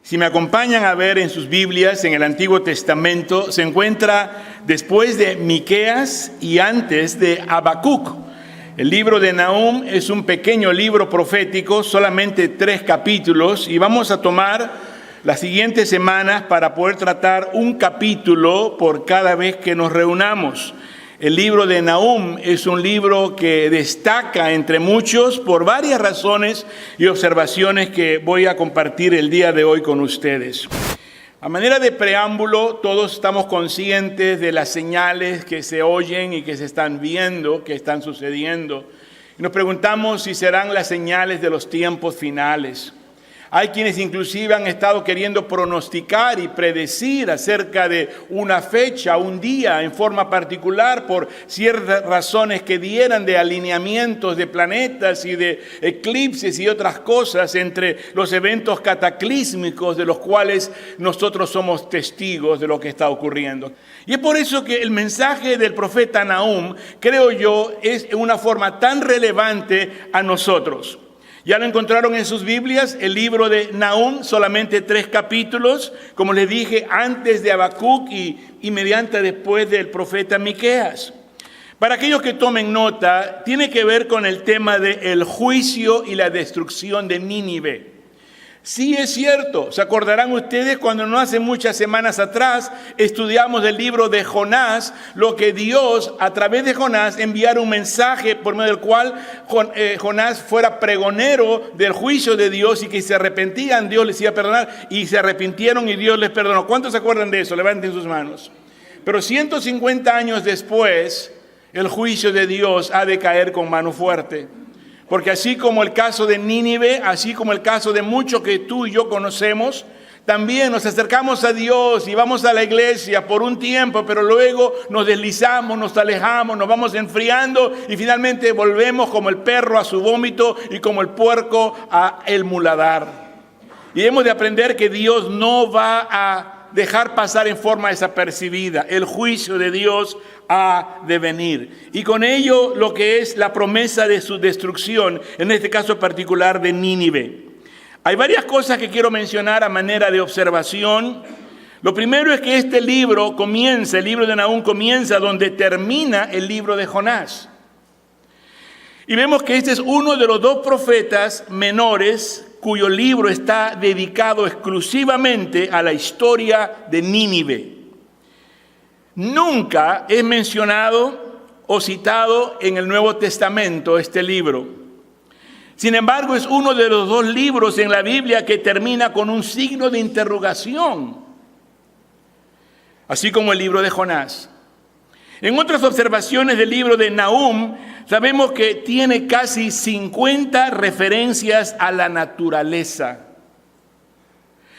Si me acompañan a ver en sus Biblias, en el Antiguo Testamento, se encuentra después de Miqueas y antes de Habacuc. El libro de Nahum es un pequeño libro profético, solamente 3 capítulos, y vamos a tomar las siguientes semanas para poder tratar un capítulo por cada vez que nos reunamos. El libro de Nahum es un libro que destaca entre muchos por varias razones y observaciones que voy a compartir el día de hoy con ustedes. A manera de preámbulo, todos estamos conscientes de las señales que se oyen y que se están viendo, que están sucediendo. Y nos preguntamos si serán las señales de los tiempos finales. Hay quienes inclusive han estado queriendo pronosticar y predecir acerca de una fecha, un día en forma particular por ciertas razones que dieran de alineamientos de planetas y de eclipses y otras cosas entre los eventos cataclísmicos de los cuales nosotros somos testigos de lo que está ocurriendo. Y es por eso que el mensaje del profeta Nahum, creo yo, es una forma tan relevante a nosotros. Ya lo encontraron en sus Biblias, el libro de Nahum, solamente 3 capítulos, como les dije, antes de Habacuc y inmediatamente después del profeta Miqueas. Para aquellos que tomen nota, tiene que ver con el tema del juicio y la destrucción de Nínive. Sí es cierto, se acordarán ustedes cuando no hace muchas semanas atrás estudiamos el libro de Jonás, lo que Dios a través de Jonás enviara un mensaje por medio del cual Jonás fuera pregonero del juicio de Dios y que se arrepentían, Dios les iba a perdonar y se arrepintieron y Dios les perdonó. ¿Cuántos se acuerdan de eso? Levanten sus manos. Pero 150 años después, el juicio de Dios ha de caer con mano fuerte. Porque así como el caso de Nínive, así como el caso de muchos que tú y yo conocemos, también nos acercamos a Dios y vamos a la iglesia por un tiempo, pero luego nos deslizamos, nos alejamos, nos vamos enfriando y finalmente volvemos como el perro a su vómito y como el puerco a el muladar. Y hemos de aprender que Dios no va a dejar pasar en forma desapercibida. El juicio de Dios ha de venir. Y con ello lo que es la promesa de su destrucción, en este caso particular de Nínive. Hay varias cosas que quiero mencionar a manera de observación. Lo primero es que este libro comienza, el libro de Nahum comienza donde termina el libro de Jonás. Y vemos que este es uno de los 2 profetas menores cuyo libro está dedicado exclusivamente a la historia de Nínive. Nunca es mencionado o citado en el Nuevo Testamento este libro. Sin embargo, es uno de los 2 libros en la Biblia que termina con un signo de interrogación, así como el libro de Jonás. En otras observaciones del libro de Nahum, sabemos que tiene casi 50 referencias a la naturaleza.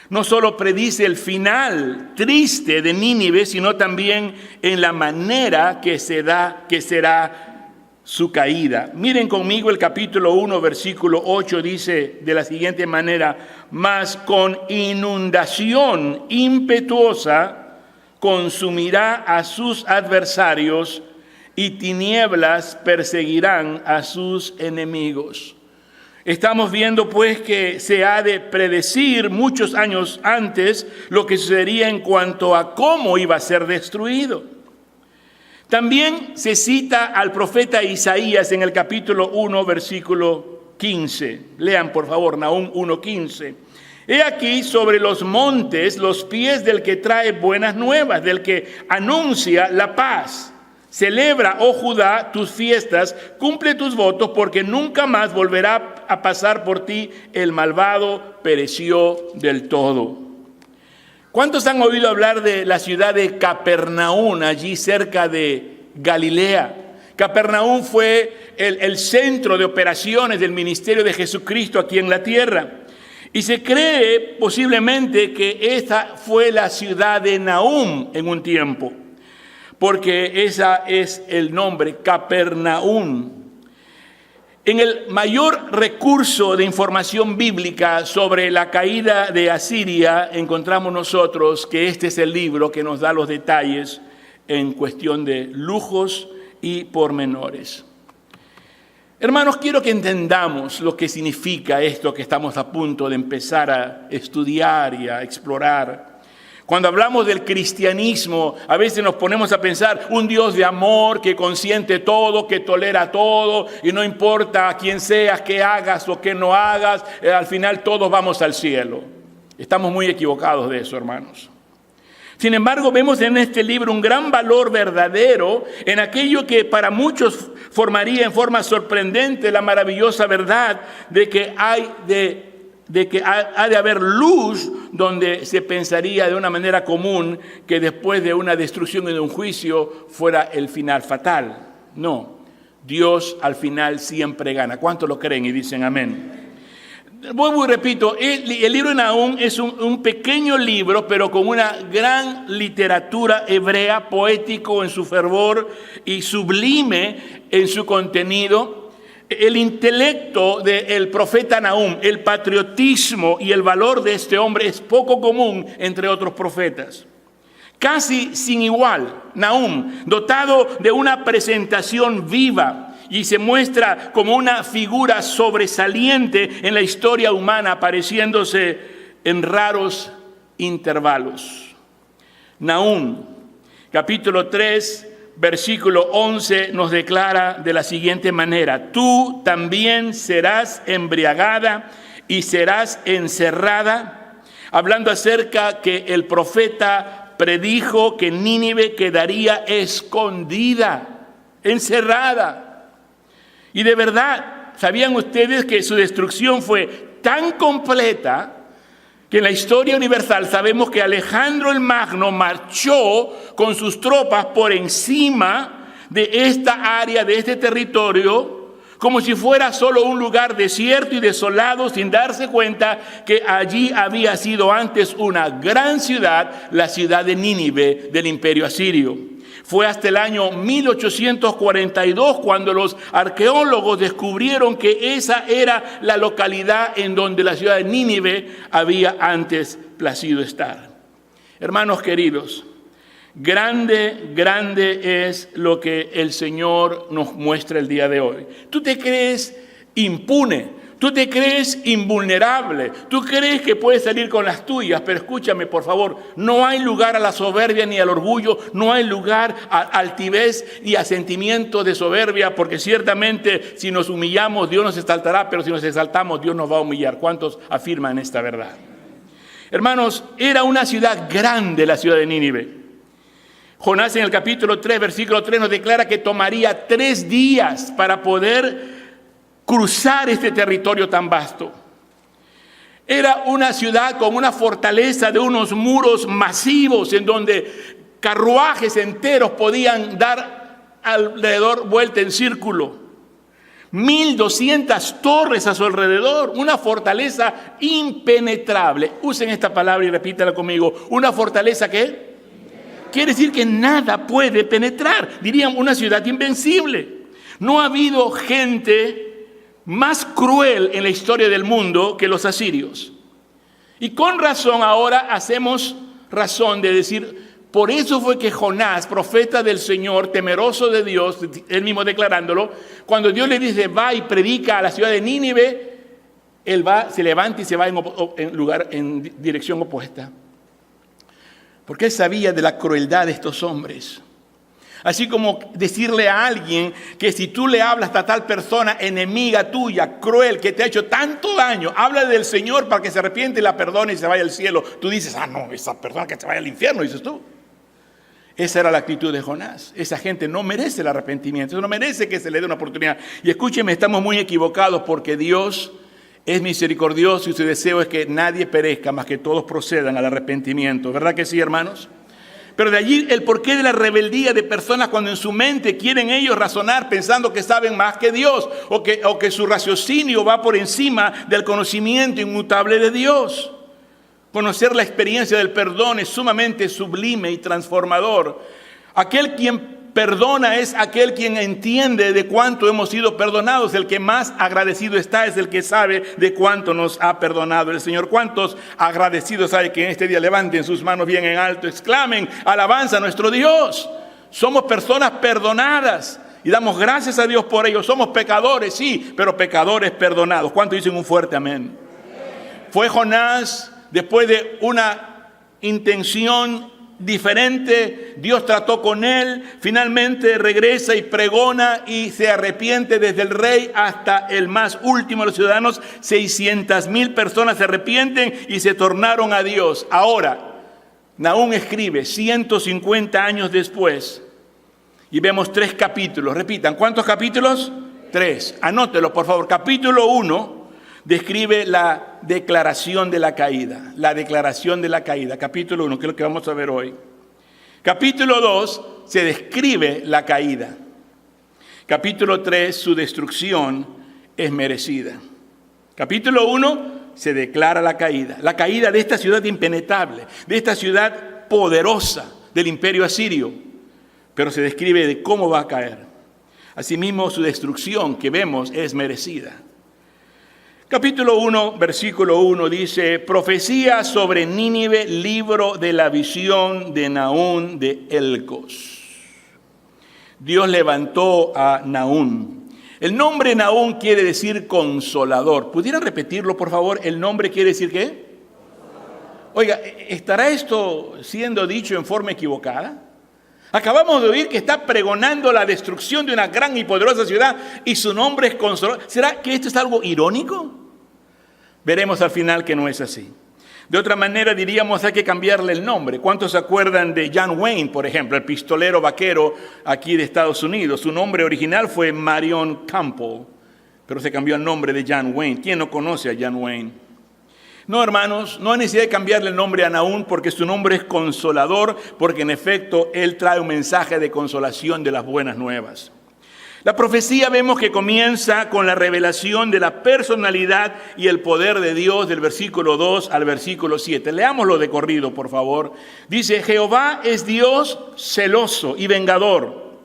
No solo predice el final triste de Nínive, sino también en la manera que será su caída. Miren conmigo el capítulo 1, versículo 8, dice de la siguiente manera: mas con inundación impetuosa consumirá a sus adversarios y tinieblas perseguirán a sus enemigos. Estamos viendo pues que se ha de predecir muchos años antes lo que sucedería en cuanto a cómo iba a ser destruido. También se cita al profeta Isaías en el capítulo 1, versículo 15. Lean por favor Nahum 1:15. He aquí sobre los montes los pies del que trae buenas nuevas, del que anuncia la paz. Celebra, oh Judá, tus fiestas, cumple tus votos, porque nunca más volverá a pasar por ti el malvado, pereció del todo. ¿Cuántos han oído hablar de la ciudad de Capernaum, allí cerca de Galilea? Capernaum fue el centro de operaciones del ministerio de Jesucristo aquí en la tierra. Y se cree posiblemente que esta fue la ciudad de Nahum en un tiempo, porque esa es el nombre, Capernaum. En el mayor recurso de información bíblica sobre la caída de Asiria, encontramos nosotros que este es el libro que nos da los detalles en cuestión de lujos y pormenores. Hermanos, quiero que entendamos lo que significa esto que estamos a punto de empezar a estudiar y a explorar. Cuando hablamos del cristianismo, a veces nos ponemos a pensar un Dios de amor que consiente todo, que tolera todo, y no importa a quién seas, qué hagas o qué no hagas, al final todos vamos al cielo. Estamos muy equivocados de eso, hermanos. Sin embargo, vemos en este libro un gran valor verdadero en aquello que para muchos formaría en forma sorprendente la maravillosa verdad de que ha de haber luz donde se pensaría de una manera común que después de una destrucción y de un juicio fuera el final fatal. No, Dios al final siempre gana. ¿Cuántos lo creen y dicen amén? Vuelvo y repito, el libro de Nahum es un pequeño libro, pero con una gran literatura hebrea, poético en su fervor y sublime en su contenido. El intelecto del profeta Nahum, el patriotismo y el valor de este hombre es poco común entre otros profetas. Casi sin igual, Nahum, dotado de una presentación viva, y se muestra como una figura sobresaliente en la historia humana, apareciéndose en raros intervalos. Nahum, capítulo 3, versículo 11, nos declara de la siguiente manera: tú también serás embriagada y serás encerrada, hablando acerca que el profeta predijo que Nínive quedaría escondida, encerrada. Y de verdad, ¿sabían ustedes que su destrucción fue tan completa que en la historia universal sabemos que Alejandro el Magno marchó con sus tropas por encima de esta área, de este territorio, como si fuera solo un lugar desierto y desolado, sin darse cuenta que allí había sido antes una gran ciudad, la ciudad de Nínive del Imperio Asirio? Fue hasta el año 1842 cuando los arqueólogos descubrieron que esa era la localidad en donde la ciudad de Nínive había antes placido estar. Hermanos queridos, grande es lo que el Señor nos muestra el día de hoy. Tú te crees impune. Tú te crees invulnerable, tú crees que puedes salir con las tuyas, pero escúchame por favor, no hay lugar a la soberbia ni al orgullo, no hay lugar a altivez y a sentimiento de soberbia, porque ciertamente si nos humillamos Dios nos exaltará, pero si nos exaltamos Dios nos va a humillar. ¿Cuántos afirman esta verdad? Hermanos, era una ciudad grande la ciudad de Nínive. Jonás en el capítulo 3, versículo 3 nos declara que tomaría 3 días para poder cruzar este territorio tan vasto. Era una ciudad con una fortaleza de unos muros masivos en donde carruajes enteros podían dar alrededor vuelta en círculo. 1,200 torres a su alrededor, una fortaleza impenetrable. Usen esta palabra y repítala conmigo. Una fortaleza que quiere decir que nada puede penetrar. Dirían una ciudad invencible. No ha habido gente más cruel en la historia del mundo que los asirios. Y con razón ahora hacemos razón de decir, por eso fue que Jonás, profeta del Señor, temeroso de Dios, él mismo declarándolo, cuando Dios le dice, va y predica a la ciudad de Nínive, él va, se levanta y se va en dirección opuesta. Porque él sabía de la crueldad de estos hombres. Así como decirle a alguien que si tú le hablas a tal persona enemiga tuya, cruel, que te ha hecho tanto daño, habla del Señor para que se arrepiente y la perdone y se vaya al cielo. Tú dices, no, esa persona que se vaya al infierno, dices tú. Esa era la actitud de Jonás. Esa gente no merece el arrepentimiento, no merece que se le dé una oportunidad. Y escúcheme, estamos muy equivocados porque Dios es misericordioso y su deseo es que nadie perezca, más que todos procedan al arrepentimiento. ¿Verdad que sí, hermanos? Pero de allí el porqué de la rebeldía de personas cuando en su mente quieren ellos razonar pensando que saben más que Dios o que su raciocinio va por encima del conocimiento inmutable de Dios. Conocer la experiencia del perdón es sumamente sublime y transformador. Aquel quien perdona es aquel quien entiende de cuánto hemos sido perdonados. El que más agradecido está es el que sabe de cuánto nos ha perdonado el Señor. ¿Cuántos agradecidos hay que en este día levanten sus manos bien en alto, exclamen alabanza a nuestro Dios? Somos personas perdonadas Y damos gracias a Dios por ello. Somos pecadores, sí, pero pecadores perdonados. ¿Cuántos dicen un fuerte amén? Fue Jonás, después de una intención diferente, Dios trató con él, finalmente regresa y pregona y se arrepiente desde el rey hasta el más último de los ciudadanos. 600,000 personas se arrepienten y se tornaron a Dios. Ahora, Nahum escribe 150 años después y vemos 3 capítulos. Repitan, ¿cuántos capítulos? 3. Anótelo, por favor. Capítulo 1 describe la declaración de la caída. La declaración de la caída. Capítulo 1, que es lo que vamos a ver hoy. Capítulo 2 se describe la caída. Capítulo 3, su destrucción es merecida. Capítulo 1 se declara la caída de esta ciudad impenetrable, de esta ciudad poderosa del imperio asirio, pero se describe de cómo va a caer. Asimismo, su destrucción que vemos es merecida. Capítulo 1, versículo 1 dice: profecía sobre Nínive, libro de la visión de Nahum de Elcos. Dios levantó a Nahum. El nombre Nahum quiere decir consolador. ¿Pudieran repetirlo, por favor? ¿El nombre quiere decir qué? Oiga, ¿estará esto siendo dicho en forma equivocada? Acabamos de oír que está pregonando la destrucción de una gran y poderosa ciudad y su nombre es consolador. ¿Será que esto es algo irónico? Veremos al final que no es así. De otra manera diríamos hay que cambiarle el nombre. ¿Cuántos se acuerdan de John Wayne, por ejemplo, el pistolero vaquero aquí de Estados Unidos? Su nombre original fue Marion Campbell, pero se cambió el nombre de John Wayne. ¿Quién no conoce a John Wayne? No, hermanos, no hay necesidad de cambiarle el nombre a Nahum porque su nombre es consolador, porque en efecto él trae un mensaje de consolación de las buenas nuevas. La profecía vemos que comienza con la revelación de la personalidad y el poder de Dios del versículo 2 al versículo 7. Leámoslo de corrido, por favor. Dice: Jehová es Dios celoso y vengador.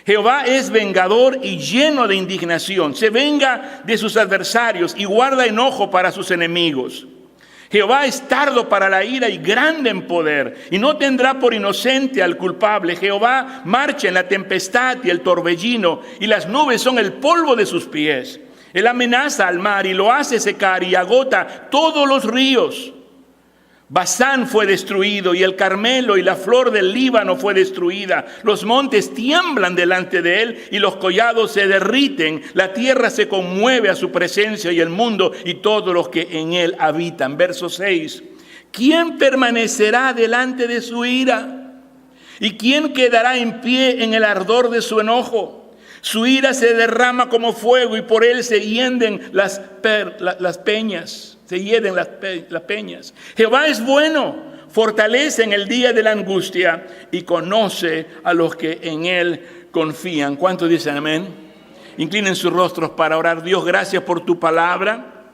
Jehová es vengador y lleno de indignación. Se venga de sus adversarios y guarda enojo para sus enemigos. Jehová es tardo para la ira y grande en poder, y no tendrá por inocente al culpable. Jehová marcha en la tempestad y el torbellino, y las nubes son el polvo de sus pies. Él amenaza al mar y lo hace secar y agota todos los ríos. Basán fue destruido y el Carmelo y la flor del Líbano fue destruida. Los montes tiemblan delante de él y los collados se derriten. La tierra se conmueve a su presencia y el mundo y todos los que en él habitan. Verso 6. ¿Quién permanecerá delante de su ira? ¿Y quién quedará en pie en el ardor de su enojo? Su ira se derrama como fuego y por él se hienden las peñas. Se hieden las peñas. Jehová es bueno, fortalece en el día de la angustia y conoce a los que en él confían. ¿Cuántos dicen amén? Inclinen sus rostros para orar. Dios, gracias por tu palabra,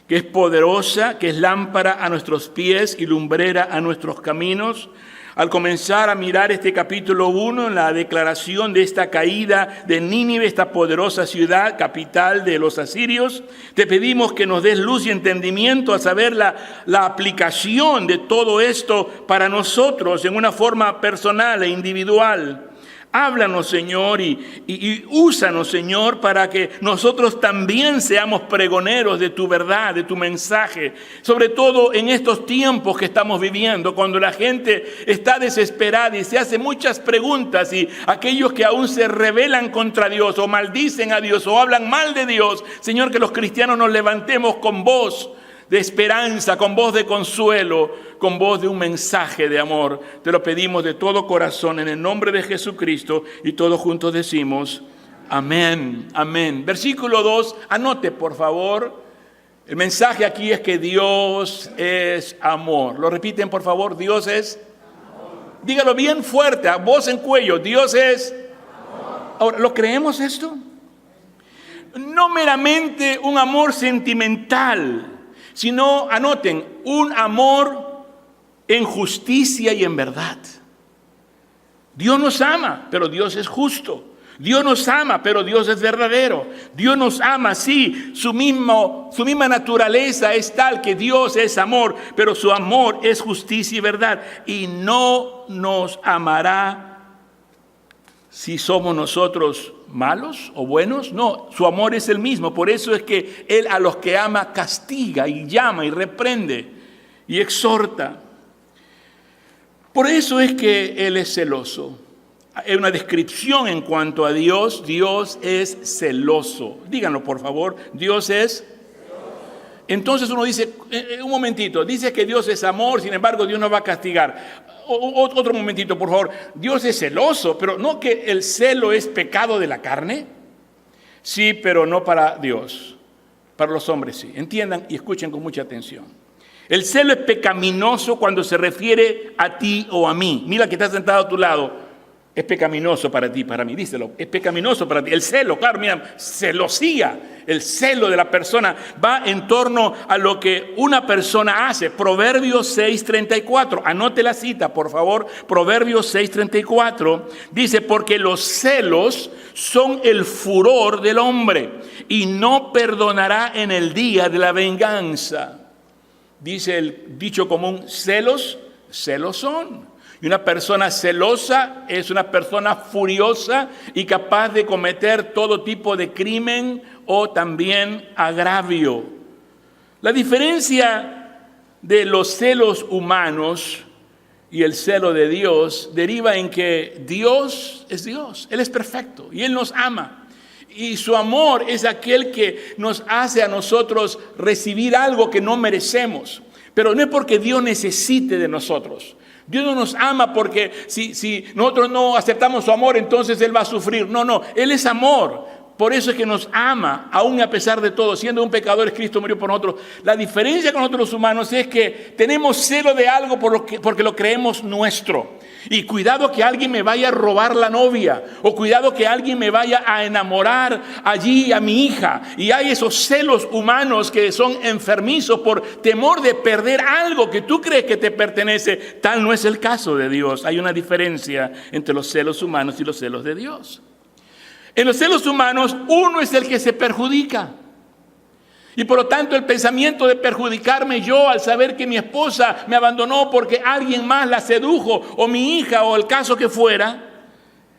que es poderosa, que es lámpara a nuestros pies y lumbrera a nuestros caminos. Al comenzar a mirar este capítulo 1, en la declaración de esta caída de Nínive, esta poderosa ciudad, capital de los asirios, te pedimos que nos des luz y entendimiento a saber la aplicación de todo esto para nosotros en una forma personal e individual. Háblanos, Señor, y úsanos, Señor, para que nosotros también seamos pregoneros de tu verdad, de tu mensaje. Sobre todo en estos tiempos que estamos viviendo, cuando la gente está desesperada y se hace muchas preguntas, y aquellos que aún se rebelan contra Dios o maldicen a Dios o hablan mal de Dios. Señor, que los cristianos nos levantemos con voz de esperanza, con voz de consuelo, con voz de un mensaje de amor. Te lo pedimos de todo corazón en el nombre de Jesucristo y todos juntos decimos amén, amén. Versículo 2, anote por favor. El mensaje aquí es que Dios es amor. Lo repiten por favor, Dios es amor. Dígalo bien fuerte, a voz en cuello, Dios es amor. Ahora, ¿lo creemos esto? No meramente un amor sentimental, sino, anoten, un amor en justicia y en verdad. Dios nos ama, pero Dios es justo. Dios nos ama, pero Dios es verdadero. Dios nos ama, sí, su misma naturaleza es tal que Dios es amor, pero su amor es justicia y verdad. Y no nos amará si somos nosotros malos o buenos. No, su amor es el mismo. Por eso es que Él a los que ama castiga y llama y reprende y exhorta. Por eso es que Él es celoso. Hay una descripción en cuanto a Dios. Dios es celoso. Díganlo, por favor. Dios es. Entonces uno dice, un momentito, dice que Dios es amor, sin embargo Dios no va a castigar. Otro momentito, por favor. Dios es celoso, pero ¿no que el celo es pecado de la carne? Sí, pero no para Dios. Para los hombres sí. Entiendan y escuchen con mucha atención. El celo es pecaminoso cuando se refiere a ti o a mí. Mira que está sentado a tu lado. Es pecaminoso para ti, para mí, díselo. Es pecaminoso para ti. El celo, claro, mira, celosía. El celo de la persona va en torno a lo que una persona hace. Proverbios 6:34. Anote la cita, por favor. Proverbios 6:34. Dice, porque los celos son el furor del hombre y no perdonará en el día de la venganza. Dice el dicho común, celos son. Y una persona celosa es una persona furiosa y capaz de cometer todo tipo de crimen o también agravio. La diferencia de los celos humanos y el celo de Dios deriva en que Dios es Dios, Él es perfecto y Él nos ama. Y su amor es aquel que nos hace a nosotros recibir algo que no merecemos. Pero no es porque Dios necesite de nosotros. Dios no nos ama porque si nosotros no aceptamos su amor, entonces Él va a sufrir. No, Él es amor. Por eso es que nos ama, aún a pesar de todo. Siendo un pecador, Cristo murió por nosotros. La diferencia con nosotros los humanos es que tenemos celo de algo porque lo creemos nuestro. Y cuidado que alguien me vaya a robar la novia. O cuidado que alguien me vaya a enamorar allí a mi hija. Y hay esos celos humanos que son enfermizos por temor de perder algo que tú crees que te pertenece. Tal no es el caso de Dios. Hay una diferencia entre los celos humanos y los celos de Dios. En los celos humanos, uno es el que se perjudica. Y por lo tanto, el pensamiento de perjudicarme yo al saber que mi esposa me abandonó porque alguien más la sedujo, o mi hija, o el caso que fuera,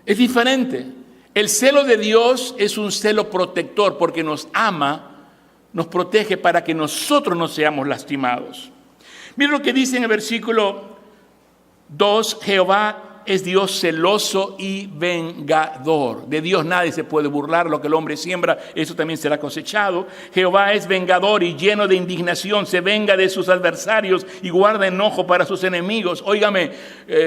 es diferente. El celo de Dios es un celo protector porque nos ama, nos protege para que nosotros no seamos lastimados. Miren lo que dice en el versículo 2, Jehová es Dios celoso y vengador. De Dios nadie se puede burlar. Lo que el hombre siembra, eso también será cosechado. Jehová es vengador y lleno de indignación. Se venga de sus adversarios y guarda enojo para sus enemigos. Óigame,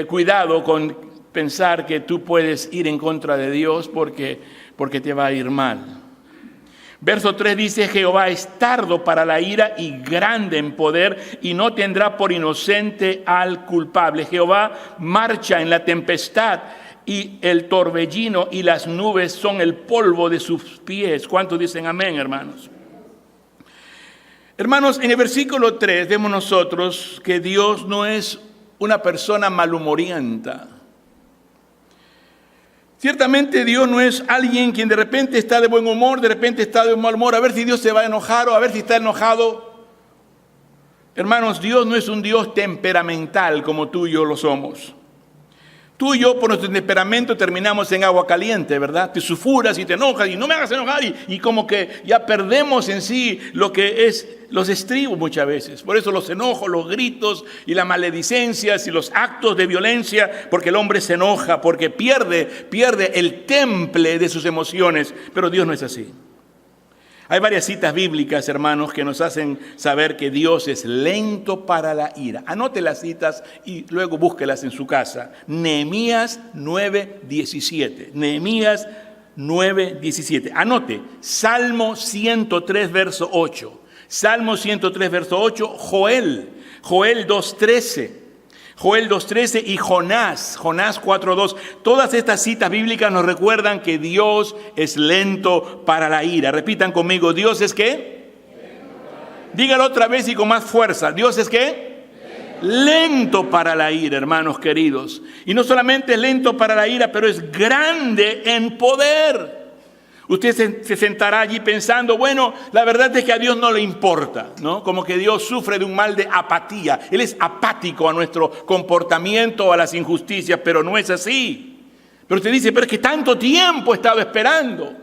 cuidado con pensar que tú puedes ir en contra de Dios porque te va a ir mal. Verso 3 dice, Jehová es tardo para la ira y grande en poder y no tendrá por inocente al culpable. Jehová marcha en la tempestad y el torbellino y las nubes son el polvo de sus pies. ¿Cuántos dicen amén, hermanos? Hermanos, en el versículo 3 vemos nosotros que Dios no es una persona malhumorienta. Ciertamente Dios no es alguien quien de repente está de buen humor, de repente está de mal humor, a ver si Dios se va a enojar o a ver si está enojado. Hermanos, Dios no es un Dios temperamental como tú y yo lo somos. Tú y yo por nuestro temperamento terminamos en agua caliente, ¿verdad? Te sulfuras y te enojas y no me hagas enojar y como que ya perdemos en sí lo que es los estribos muchas veces. Por eso los enojos, los gritos y las maledicencias y los actos de violencia, porque el hombre se enoja, porque pierde el temple de sus emociones. Pero Dios no es así. Hay varias citas bíblicas, hermanos, que nos hacen saber que Dios es lento para la ira. Anote las citas y luego búsquelas en su casa. Nehemías 9:17. Nehemías 9:17. Anote. Salmo 103, verso 8. Salmo 103, verso 8. Joel 2:13. Joel 2:13 y Jonás 4:2. Todas estas citas bíblicas nos recuerdan que Dios es lento para la ira. Repitan conmigo, ¿Dios es qué? Dígalo otra vez y con más fuerza. ¿Dios es qué? Lento para la ira, hermanos queridos. Y no solamente es lento para la ira, pero es grande en poder. Usted se sentará allí pensando, bueno, la verdad es que a Dios no le importa, ¿no? Como que Dios sufre de un mal de apatía. Él es apático a nuestro comportamiento, a las injusticias, pero no es así. Pero usted dice, pero es que tanto tiempo he estado esperando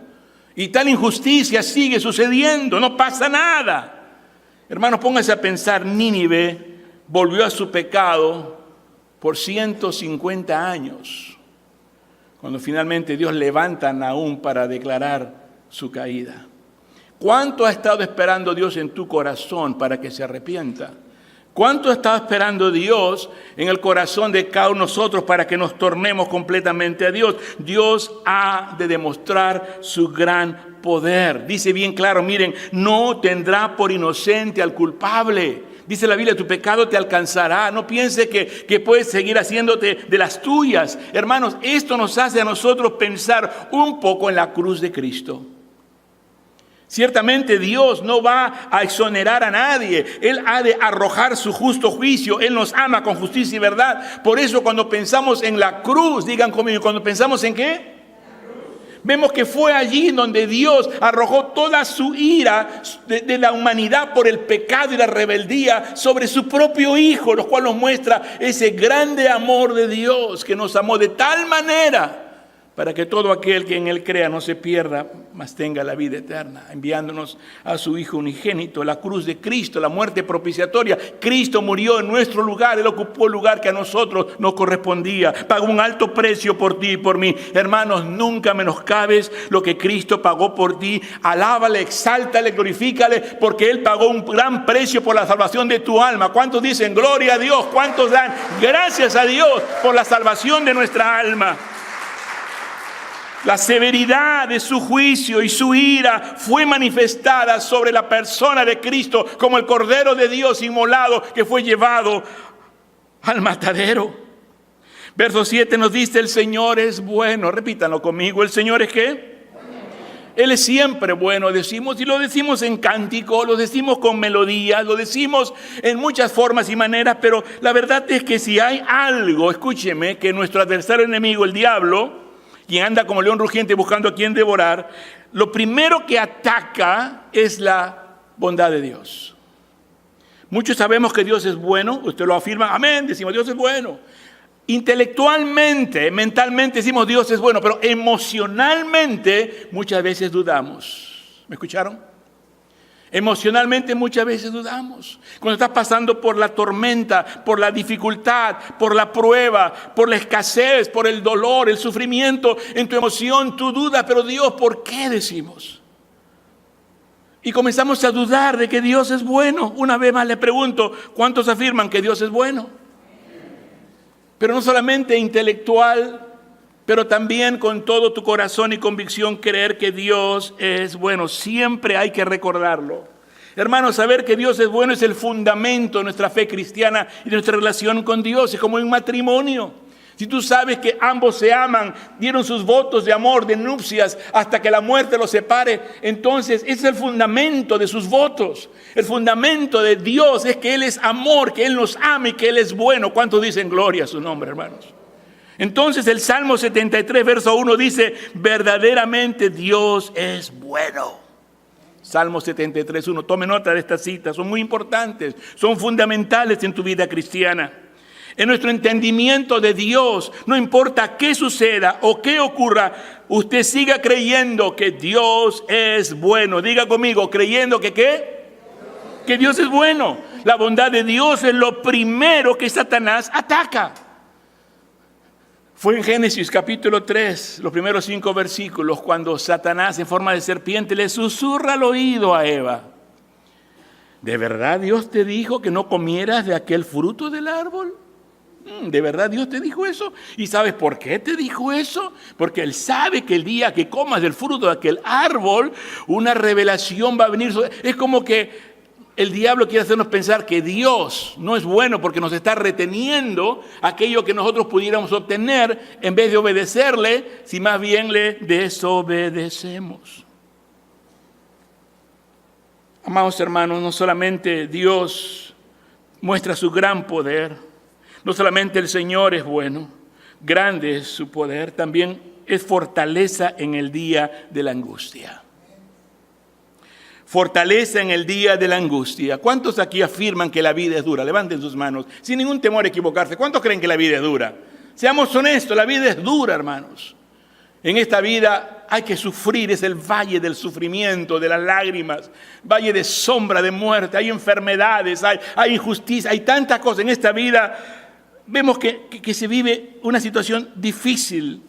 y tal injusticia sigue sucediendo, no pasa nada. Hermanos, pónganse a pensar, Nínive volvió a su pecado por 150 años, cuando finalmente Dios levanta a Nahum para declarar su caída. ¿Cuánto ha estado esperando Dios en tu corazón para que se arrepienta? ¿Cuánto ha estado esperando Dios en el corazón de cada uno de nosotros para que nos tornemos completamente a Dios? Dios ha de demostrar su gran poder. Dice bien claro, miren, no tendrá por inocente al culpable. Dice la Biblia, tu pecado te alcanzará. No piense que puedes seguir haciéndote de las tuyas. Hermanos, esto nos hace a nosotros pensar un poco en la cruz de Cristo. Ciertamente Dios no va a exonerar a nadie. Él ha de arrojar su justo juicio. Él nos ama con justicia y verdad. Por eso cuando pensamos en la cruz, digan conmigo, cuando pensamos en ¿qué? Vemos que fue allí donde Dios arrojó toda su ira de la humanidad por el pecado y la rebeldía sobre su propio Hijo, lo cual nos muestra ese grande amor de Dios que nos amó de tal manera para que todo aquel que en Él crea no se pierda, mas tenga la vida eterna, enviándonos a su Hijo unigénito, la cruz de Cristo, la muerte propiciatoria. Cristo murió en nuestro lugar, Él ocupó el lugar que a nosotros nos correspondía, pagó un alto precio por ti y por mí. Hermanos, nunca menoscabes lo que Cristo pagó por ti. Alábale, exáltale, glorifícale, porque Él pagó un gran precio por la salvación de tu alma. ¿Cuántos dicen gloria a Dios? ¿Cuántos dan gracias a Dios por la salvación de nuestra alma? La severidad de su juicio y su ira fue manifestada sobre la persona de Cristo como el Cordero de Dios inmolado que fue llevado al matadero. Verso 7 nos dice, el Señor es bueno. Repítanlo conmigo, ¿el Señor es qué? Él es siempre bueno, decimos, y lo decimos en cántico, lo decimos con melodías, lo decimos en muchas formas y maneras, pero la verdad es que si hay algo, escúcheme, que nuestro adversario enemigo, el diablo, quien anda como león rugiente buscando a quien devorar, lo primero que ataca es la bondad de Dios. Muchos sabemos que Dios es bueno, usted lo afirma, amén, decimos Dios es bueno. Intelectualmente, mentalmente decimos Dios es bueno, pero emocionalmente muchas veces dudamos. ¿Me escucharon? Emocionalmente muchas veces dudamos. Cuando estás pasando por la tormenta, por la dificultad, por la prueba, por la escasez, por el dolor, el sufrimiento, en tu emoción tú dudas, pero Dios, ¿por qué decimos? Y comenzamos a dudar de que Dios es bueno. Una vez más le pregunto, ¿cuántos afirman que Dios es bueno? Pero no solamente intelectual, pero también con todo tu corazón y convicción creer que Dios es bueno. Siempre hay que recordarlo. Hermanos, saber que Dios es bueno es el fundamento de nuestra fe cristiana y de nuestra relación con Dios. Es como un matrimonio. Si tú sabes que ambos se aman, dieron sus votos de amor, de nupcias, hasta que la muerte los separe, entonces ese es el fundamento de sus votos. El fundamento de Dios es que Él es amor, que Él nos ama y que Él es bueno. ¿Cuántos dicen gloria a su nombre, hermanos? Entonces el Salmo 73, verso 1 dice, verdaderamente Dios es bueno. Salmo 73, 1. Tome nota de estas citas, son muy importantes, son fundamentales en tu vida cristiana. En nuestro entendimiento de Dios, no importa qué suceda o qué ocurra, usted siga creyendo que Dios es bueno. Diga conmigo, creyendo que ¿qué? Que Dios es bueno. La bondad de Dios es lo primero que Satanás ataca. Fue en Génesis capítulo 3, los primeros 5 versículos, cuando Satanás en forma de serpiente le susurra al oído a Eva. ¿De verdad Dios te dijo que no comieras de aquel fruto del árbol? ¿De verdad Dios te dijo eso? ¿Y sabes por qué te dijo eso? Porque Él sabe que el día que comas del fruto de aquel árbol, una revelación va a venir. Es como que el diablo quiere hacernos pensar que Dios no es bueno porque nos está reteniendo aquello que nosotros pudiéramos obtener en vez de obedecerle, si más bien le desobedecemos. Amados hermanos, no solamente Dios muestra su gran poder, no solamente el Señor es bueno, grande es su poder, también es fortaleza en el día de la angustia. Fortaleza en el día de la angustia. ¿Cuántos aquí afirman que la vida es dura? Levanten sus manos, sin ningún temor a equivocarse. ¿Cuántos creen que la vida es dura? Seamos honestos, la vida es dura, hermanos. En esta vida hay que sufrir, es el valle del sufrimiento, de las lágrimas, valle de sombra, de muerte, hay enfermedades, hay injusticia, hay tantas cosas en esta vida. Vemos que se vive una situación difícil,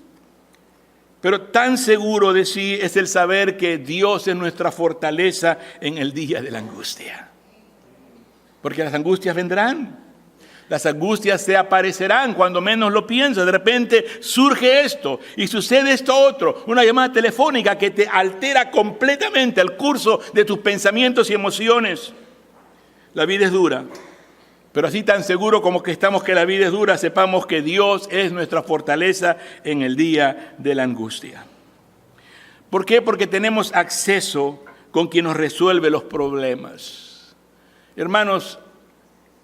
pero tan seguro de sí es el saber que Dios es nuestra fortaleza en el día de la angustia. Porque las angustias vendrán. Las angustias se aparecerán cuando menos lo piensas. De repente surge esto y sucede esto otro. Una llamada telefónica que te altera completamente el curso de tus pensamientos y emociones. La vida es dura. Pero así tan seguro como que estamos que la vida es dura, sepamos que Dios es nuestra fortaleza en el día de la angustia. ¿Por qué? Porque tenemos acceso con quien nos resuelve los problemas. Hermanos,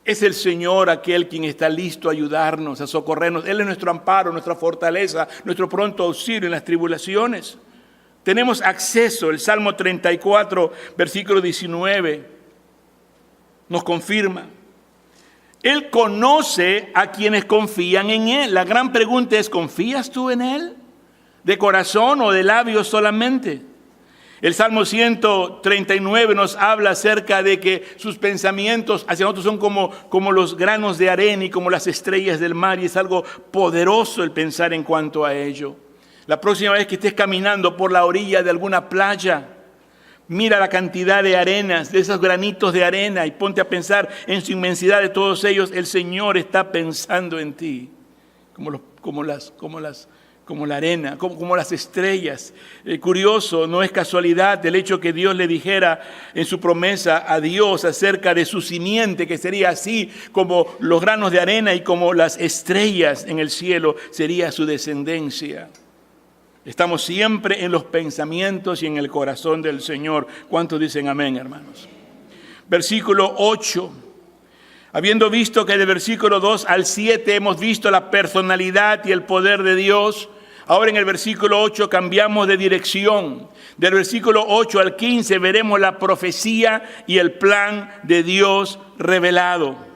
es el Señor aquel quien está listo a ayudarnos, a socorrernos. Él es nuestro amparo, nuestra fortaleza, nuestro pronto auxilio en las tribulaciones. Tenemos acceso. El Salmo 34, versículo 19, nos confirma. Él conoce a quienes confían en Él. La gran pregunta es, ¿confías tú en Él? ¿De corazón o de labios solamente? El Salmo 139 nos habla acerca de que sus pensamientos hacia nosotros son como los granos de arena y como las estrellas del mar, y es algo poderoso el pensar en cuanto a ello. La próxima vez que estés caminando por la orilla de alguna playa, mira la cantidad de arenas, de esos granitos de arena, y ponte a pensar en su inmensidad de todos ellos. El Señor está pensando en ti, como la arena, como las estrellas. Curioso, no es casualidad el hecho que Dios le dijera en su promesa a Dios acerca de su simiente, que sería así como los granos de arena y como las estrellas en el cielo, sería su descendencia. Estamos siempre en los pensamientos y en el corazón del Señor. ¿Cuántos dicen amén, hermanos? Versículo 8. Habiendo visto que del versículo 2 al 7 hemos visto la personalidad y el poder de Dios, ahora en el versículo 8 cambiamos de dirección. Del versículo 8 al 15 veremos la profecía y el plan de Dios revelado.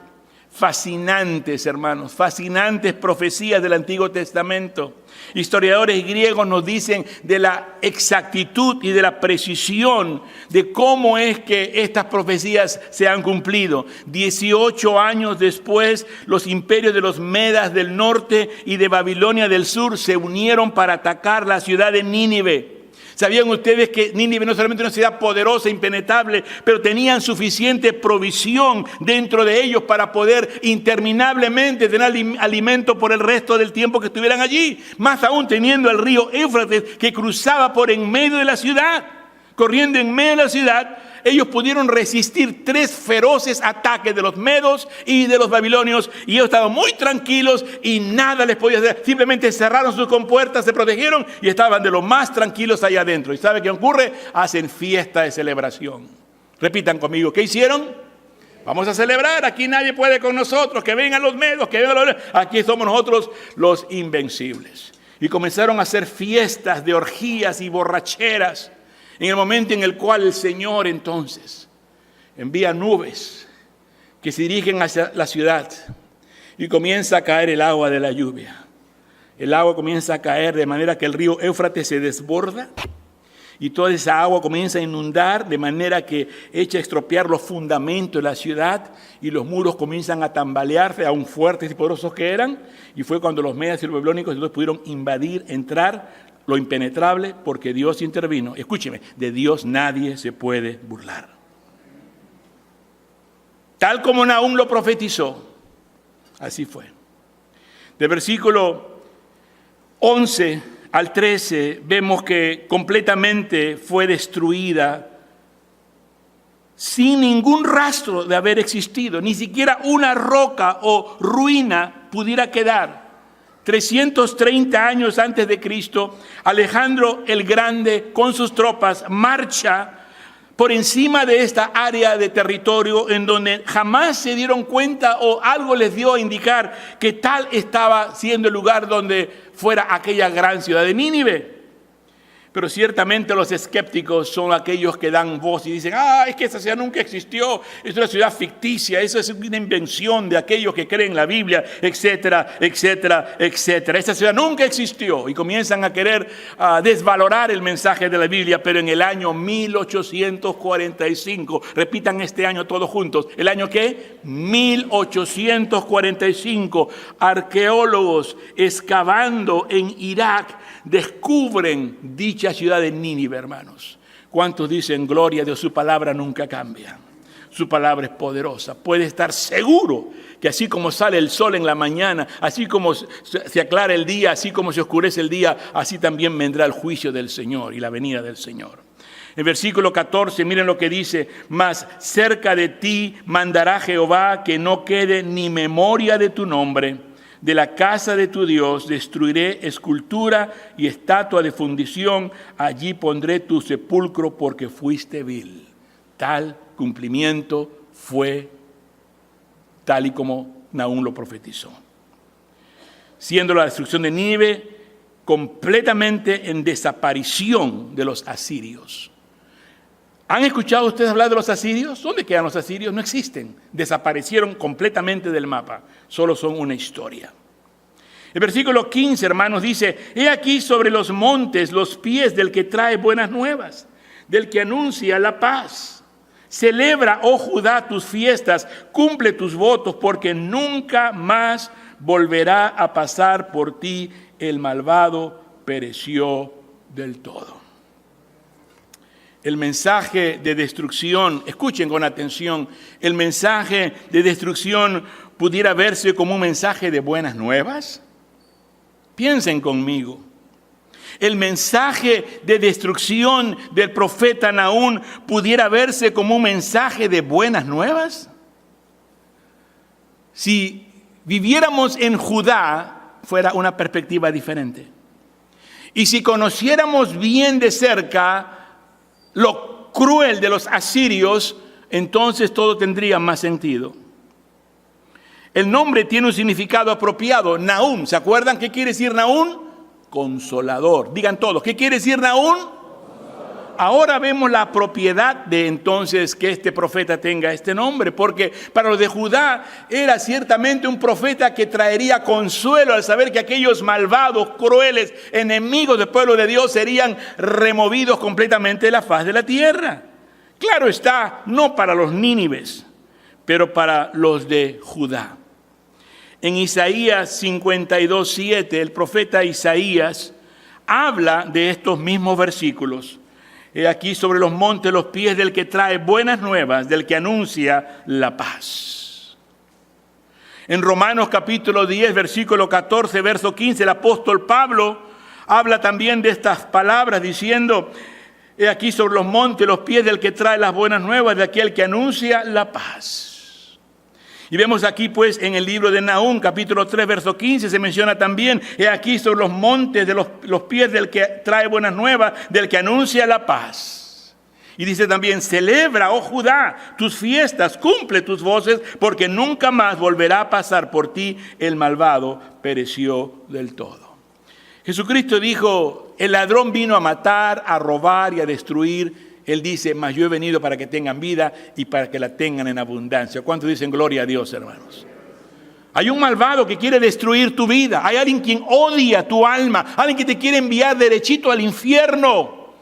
Fascinantes, hermanos, fascinantes profecías del Antiguo Testamento. Historiadores griegos nos dicen de la exactitud y de la precisión de cómo es que estas profecías se han cumplido. 18 años después, los imperios de los Medas del norte y de Babilonia del sur se unieron para atacar la ciudad de Nínive. ¿Sabían ustedes que Nínive no solamente era una ciudad poderosa, impenetrable, pero tenían suficiente provisión dentro de ellos para poder interminablemente tener alimento por el resto del tiempo que estuvieran allí? Más aún teniendo el río Éufrates que cruzaba por en medio de la ciudad. Corriendo en medio de la ciudad, ellos pudieron resistir 3 feroces ataques de los medos y de los babilonios, y ellos estaban muy tranquilos y nada les podía hacer. Simplemente cerraron sus compuertas, se protegieron y estaban de lo más tranquilos allá adentro. ¿Y sabe qué ocurre? Hacen fiesta de celebración. Repitan conmigo, ¿qué hicieron? Vamos a celebrar, aquí nadie puede con nosotros, que vengan los medos, que vengan los... Aquí somos nosotros los invencibles. Y comenzaron a hacer fiestas de orgías y borracheras. En el momento en el cual el Señor entonces envía nubes que se dirigen hacia la ciudad y comienza a caer el agua de la lluvia. El agua comienza a caer de manera que el río Éufrates se desborda y toda esa agua comienza a inundar de manera que echa a estropear los fundamentos de la ciudad y los muros comienzan a tambalearse, aún fuertes y poderosos que eran. Y fue cuando los medas y los babilónicos entonces pudieron invadir, entrar lo impenetrable, porque Dios intervino. Escúcheme, de Dios nadie se puede burlar. Tal como Nahum lo profetizó, así fue. De versículo 11 al 13 vemos que completamente fue destruida sin ningún rastro de haber existido. Ni siquiera una roca o ruina pudiera quedar. 330 años antes de Cristo, Alejandro el Grande con sus tropas marcha por encima de esta área de territorio en donde jamás se dieron cuenta o algo les dio a indicar que tal estaba siendo el lugar donde fuera aquella gran ciudad de Nínive. Pero ciertamente los escépticos son aquellos que dan voz y dicen, es que esa ciudad nunca existió, es una ciudad ficticia, eso es una invención de aquellos que creen en la Biblia, etcétera, etcétera, etcétera. Esta ciudad nunca existió y comienzan a querer desvalorar el mensaje de la Biblia, pero en el año 1845, repitan este año todos juntos, ¿el año qué? 1845, arqueólogos excavando en Irak descubren dicha ciudad de Nínive, hermanos. ¿Cuántos dicen gloria a Dios? Su palabra nunca cambia. Su palabra es poderosa. Puede estar seguro que así como sale el sol en la mañana, así como se aclara el día, así como se oscurece el día, así también vendrá el juicio del Señor y la venida del Señor. En versículo 14, miren lo que dice: mas cerca de ti mandará Jehová que no quede ni memoria de tu nombre. De la casa de tu Dios destruiré escultura y estatua de fundición. Allí pondré tu sepulcro porque fuiste vil. Tal cumplimiento fue tal y como Nahum lo profetizó. Siendo la destrucción de Nínive completamente en desaparición de los asirios. ¿Han escuchado ustedes hablar de los asirios? ¿Dónde quedan los asirios? No existen. Desaparecieron completamente del mapa. Solo son una historia. El versículo 15, hermanos, dice: he aquí sobre los montes los pies del que trae buenas nuevas, del que anuncia la paz. Celebra, oh Judá, tus fiestas, cumple tus votos, porque nunca más volverá a pasar por ti. El malvado pereció del todo. El mensaje de destrucción, escuchen con atención, el mensaje de destrucción pudiera verse como un mensaje de buenas nuevas. Piensen conmigo. El mensaje de destrucción del profeta Nahum pudiera verse como un mensaje de buenas nuevas. Si viviéramos en Judá, fuera una perspectiva diferente. Y si conociéramos bien de cerca lo cruel de los asirios, entonces todo tendría más sentido. El nombre tiene un significado apropiado, Nahum. ¿Se acuerdan qué quiere decir Nahum? Consolador. Digan todos, ¿qué quiere decir Nahum? Ahora vemos la propiedad de entonces que este profeta tenga este nombre, porque para los de Judá era ciertamente un profeta que traería consuelo al saber que aquellos malvados, crueles, enemigos del pueblo de Dios serían removidos completamente de la faz de la tierra. Claro está, no para los nínives, pero para los de Judá. En Isaías 52:7, el profeta Isaías habla de estos mismos versículos. He aquí sobre los montes los pies del que trae buenas nuevas, del que anuncia la paz. En Romanos capítulo 10, versículo 14, verso 15, el apóstol Pablo habla también de estas palabras diciendo: he aquí sobre los montes los pies del que trae las buenas nuevas, de aquel que anuncia la paz. Y vemos aquí pues en el libro de Nahum, capítulo 3, verso 15, se menciona también: he aquí sobre los montes de los pies del que trae buenas nuevas, del que anuncia la paz. Y dice también: celebra, oh Judá, tus fiestas, cumple tus voces, porque nunca más volverá a pasar por ti. El malvado pereció del todo. Jesucristo dijo: el ladrón vino a matar, a robar y a destruir. Él dice: mas yo he venido para que tengan vida y para que la tengan en abundancia. ¿Cuántos dicen gloria a Dios, hermanos? Hay un malvado que quiere destruir tu vida. Hay alguien quien odia tu alma. Alguien que te quiere enviar derechito al infierno.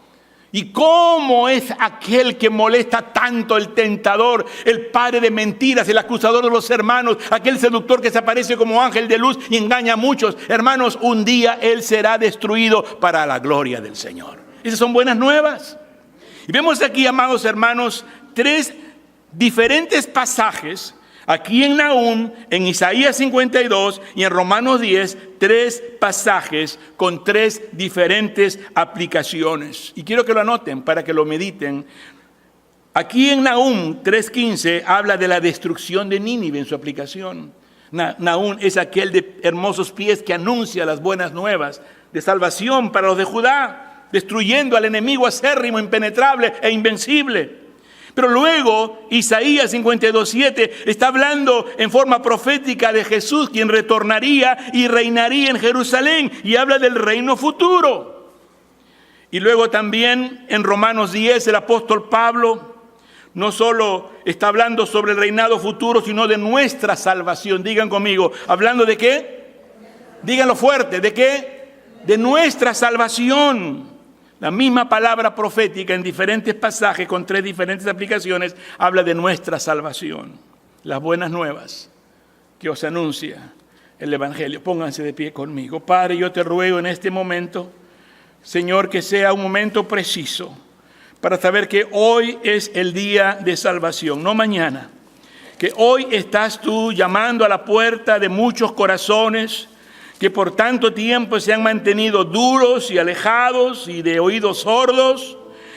¿Y cómo es aquel que molesta tanto? El tentador, el padre de mentiras, el acusador de los hermanos, aquel seductor que se aparece como ángel de luz y engaña a muchos. Hermanos, un día él será destruido para la gloria del Señor. Esas son buenas nuevas. Y vemos aquí, amados hermanos, tres diferentes pasajes, aquí en Nahum, en Isaías 52 y en Romanos 10, tres pasajes con tres diferentes aplicaciones. Y quiero que lo anoten para que lo mediten. Aquí en Nahum 3:15 habla de la destrucción de Nínive en su aplicación. Nahum es aquel de hermosos pies que anuncia las buenas nuevas de salvación para los de Judá, destruyendo al enemigo acérrimo, impenetrable e invencible. Pero luego Isaías 52:7 está hablando en forma profética de Jesús, quien retornaría y reinaría en Jerusalén, y habla del reino futuro. Y luego también en Romanos 10 el apóstol Pablo no solo está hablando sobre el reinado futuro, sino de nuestra salvación. Digan conmigo, ¿hablando de qué? Díganlo fuerte, ¿de qué? De nuestra salvación. La misma palabra profética en diferentes pasajes con 3 diferentes aplicaciones habla de nuestra salvación. Las buenas nuevas que os anuncia el Evangelio. Pónganse de pie conmigo. Padre, yo te ruego en este momento, Señor, que sea un momento preciso para saber que hoy es el día de salvación, no mañana. Que hoy estás tú llamando a la puerta de muchos corazones que por tanto tiempo se han mantenido duros y alejados y de oídos sordos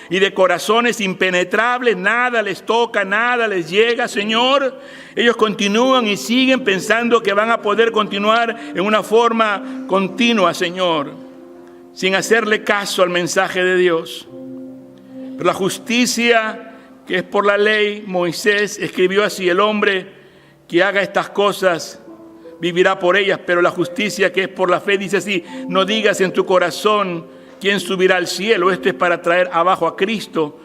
y de corazones impenetrables. Nada les toca, nada les llega, Señor. Ellos continúan y siguen pensando que van a poder continuar en una forma continua, Señor, sin hacerle caso al mensaje de Dios. Pero la justicia que es por la ley, Moisés escribió así: el hombre que haga estas cosas vivirá por ellas. Pero la justicia que es por la fe dice así: no digas en tu corazón quién subirá al cielo. Esto es para traer abajo a Cristo.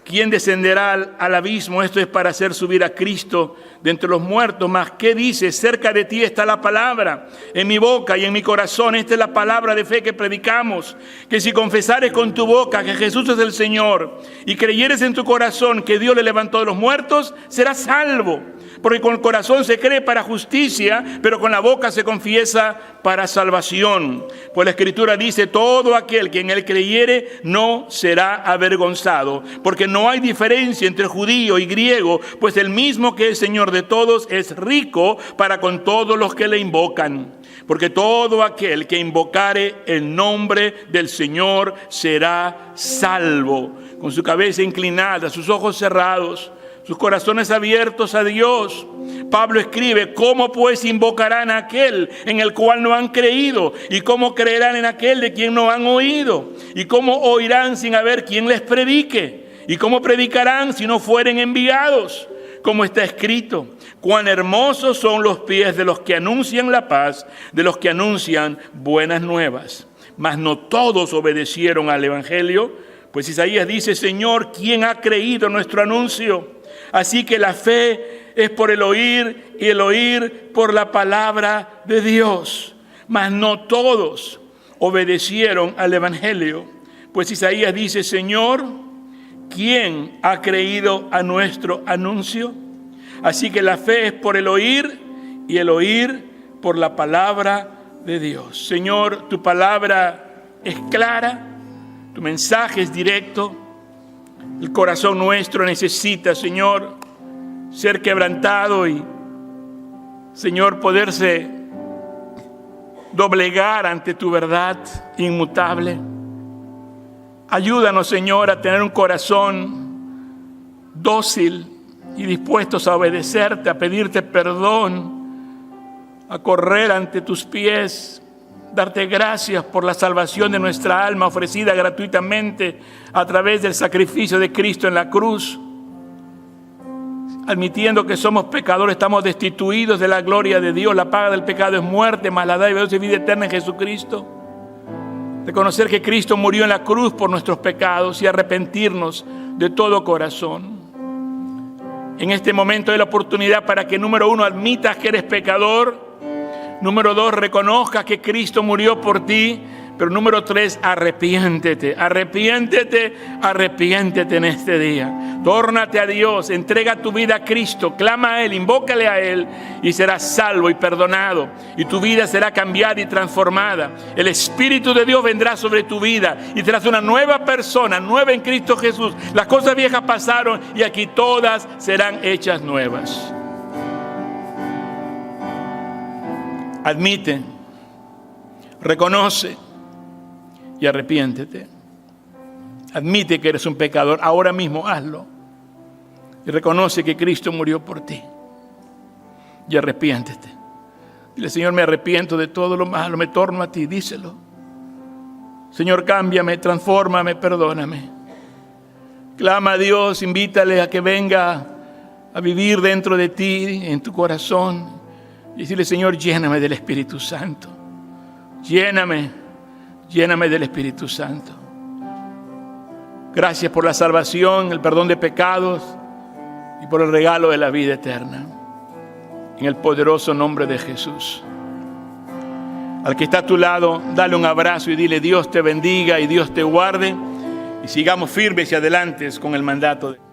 ¿Quién descenderá al abismo? Esto es para hacer subir a Cristo de entre los muertos. Mas, ¿qué dice? Cerca de ti está la palabra, en mi boca y en mi corazón. Esta es la palabra de fe que predicamos. Que si confesares con tu boca que Jesús es el Señor y creyeres en tu corazón que Dios le levantó de los muertos, serás salvo. Porque con el corazón se cree para justicia, pero con la boca se confiesa para salvación. Pues la Escritura dice: todo aquel que en él creyere no será avergonzado. Porque no hay diferencia entre judío y griego, pues el mismo que es Señor de todos es rico para con todos los que le invocan. Porque todo aquel que invocare el nombre del Señor será salvo. Con su cabeza inclinada, sus ojos cerrados, sus corazones abiertos a Dios, Pablo escribe: ¿cómo pues invocarán a aquel en el cual no han creído? ¿Y cómo creerán en aquel de quien no han oído? ¿Y cómo oirán sin haber quien les predique? ¿Y cómo predicarán si no fueren enviados? Como está escrito: cuán hermosos son los pies de los que anuncian la paz, de los que anuncian buenas nuevas. Mas no todos obedecieron al Evangelio, pues Isaías dice: Señor, ¿quién ha creído nuestro anuncio? Así que la fe es por el oír y el oír por la palabra de Dios. Mas no todos obedecieron al Evangelio, pues Isaías dice: Señor, ¿quién ha creído a nuestro anuncio? Así que la fe es por el oír y el oír por la palabra de Dios. Señor, tu palabra es clara, tu mensaje es directo. El corazón nuestro necesita, Señor, ser quebrantado y, Señor, poderse doblegar ante tu verdad inmutable. Ayúdanos, Señor, a tener un corazón dócil y dispuestos a obedecerte, a pedirte perdón, a correr ante tus pies, darte gracias por la salvación de nuestra alma ofrecida gratuitamente a través del sacrificio de Cristo en la cruz. Admitiendo que somos pecadores, estamos destituidos de la gloria de Dios. La paga del pecado es muerte, mas la dádiva de Dios es vida eterna en Jesucristo. Reconocer que Cristo murió en la cruz por nuestros pecados y arrepentirnos de todo corazón. En este momento hay la oportunidad para que, número 1, admitas que eres pecador. Número 2, reconozcas que Cristo murió por ti. Pero número 3, arrepiéntete en este día. Tórnate a Dios, entrega tu vida a Cristo, clama a Él, invócale a Él y serás salvo y perdonado. Y tu vida será cambiada y transformada. El Espíritu de Dios vendrá sobre tu vida y serás una nueva persona, nueva en Cristo Jesús. Las cosas viejas pasaron y aquí todas serán hechas nuevas. Admite, reconoce y arrepiéntete. Admite que eres un pecador. Ahora mismo hazlo. Y reconoce que Cristo murió por ti. Y arrepiéntete. Dile: Señor, me arrepiento de todo lo malo, me torno a ti. Díselo. Señor, cámbiame, transfórmame, perdóname. Clama a Dios, invítale a que venga a vivir dentro de ti, en tu corazón. Y decirle: Señor, lléname del Espíritu Santo. Lléname del Espíritu Santo. Gracias por la salvación, el perdón de pecados y por el regalo de la vida eterna. En el poderoso nombre de Jesús. Al que está a tu lado, dale un abrazo y dile: Dios te bendiga y Dios te guarde. Y sigamos firmes y adelante con el mandato de